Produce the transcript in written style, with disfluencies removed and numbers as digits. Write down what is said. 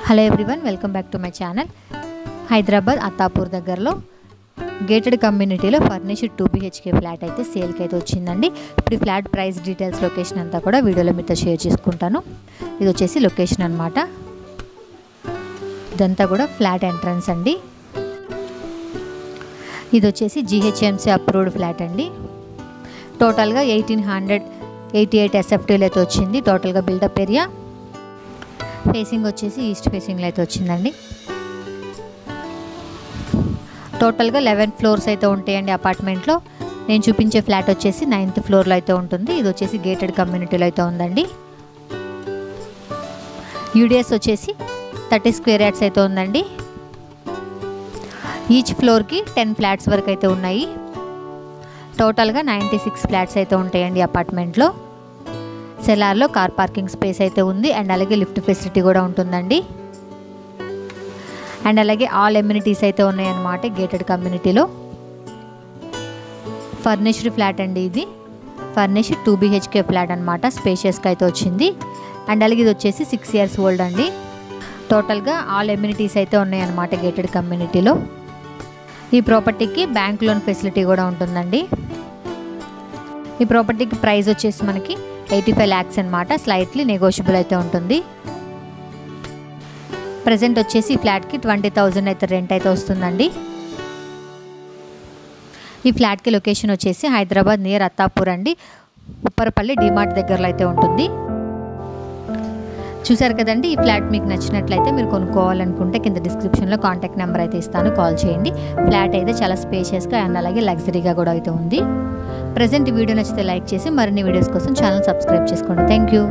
Hello everyone, welcome back to my channel. Hyderabad Attapur దగ్గరలో gated కమ్యూనిటీలో furnished 2 BHK flat అయితే సేల్కి అయితే వచ్చిందండి. ఇప్పుడు ఈ ఫ్లాట్ ప్రైస్ డీటెయిల్స్, లొకేషన్ అంతా కూడా వీడియోలో మీతో షేర్ చేసుకుంటాను. ఇది వచ్చేసి లొకేషన్ అనమాట. ఇదంతా కూడా ఫ్లాట్ ఎంట్రన్స్ అండి. ఇది వచ్చేసి GHMC అప్రూవ్డ్ ఫ్లాట్ అండి. టోటల్గా 1888 SFTలో అయితే వచ్చింది. టోటల్గా బిల్డప్ ఏరియా ఫేసింగ్ వచ్చేసి ఈస్ట్ ఫేసింగ్లో అయితే వచ్చిందండి. టోటల్గా 11 ఫ్లోర్స్ అయితే ఉంటాయండి అపార్ట్మెంట్లో. నేను చూపించే ఫ్లాట్ వచ్చేసి 9th ఫ్లోర్లో అయితే ఉంటుంది. ఇది వచ్చేసి గేటెడ్ కమ్యూనిటీలో అయితే ఉందండి. యూడిఎస్ వచ్చేసి 30 స్క్వేర్ యార్డ్స్ అయితే ఉందండి. ఈచ్ ఫ్లోర్కి 10 ఫ్లాట్స్ వరకు అయితే ఉన్నాయి. టోటల్గా 96 ఫ్లాట్స్ అయితే ఉంటాయండి అపార్ట్మెంట్లో. సెలార్లో కార్ పార్కింగ్ స్పేస్ అయితే ఉంది అండ్ అలాగే లిఫ్ట్ ఫెసిలిటీ కూడా ఉంటుందండి. అండ్ అలాగే ఆల్ ఎమ్యూనిటీస్ అయితే ఉన్నాయన్నమాట గేటెడ్ కమ్యూనిటీలో. ఫర్నిష్డ్ ఫ్లాట్ అండి. ఇది ఫర్నిష్డ్ 2 BHK ఫ్లాట్ అనమాట. స్పేషియస్గా అయితే వచ్చింది. అండ్ అలాగే ఇది వచ్చేసి 6 years ఓల్డ్ అండి. టోటల్గా ఆల్ ఎమ్యూనిటీస్ అయితే ఉన్నాయన్నమాట గేటెడ్ కమ్యూనిటీలో. ఈ ప్రాపర్టీకి బ్యాంక్ లోన్ ఫెసిలిటీ కూడా ఉంటుందండి. ఈ ప్రాపర్టీకి ప్రైస్ వచ్చేసి మనకి 85 lakhs అనమాట. స్లైట్లీ నెగోషియబుల్ అయితే ఉంటుంది. ప్రజెంట్ వచ్చేసి ఈ ఫ్లాట్కి 20,000 అయితే రెంట్ అయితే వస్తుందండి. ఈ ఫ్లాట్కి లొకేషన్ వచ్చేసి హైదరాబాద్ నియర్ అత్తాపూర్ అండి. ఉప్పరపల్లి డిమార్ట్ దగ్గరలో అయితే ఉంటుంది. చూసారు కదండి. ఈ ఫ్లాట్ మీకు నచ్చినట్లయితే మీరు కొనుక్కోవాలనుకుంటే కింద డిస్క్రిప్షన్లో కాంటాక్ట్ నెంబర్ అయితే ఇస్తాను, కాల్ చేయండి. ఫ్లాట్ అయితే చాలా స్పేషియస్గా అండ్ అలాగే లగ్జరీగా కూడా అయితే ఉంది. ప్రజెంట్ ఈ వీడియో నచ్చితే లైక్ చేసి మరిన్ని వీడియోస్ కోసం ఛానల్ సబ్స్క్రైబ్ చేసుకోండి. Thank you.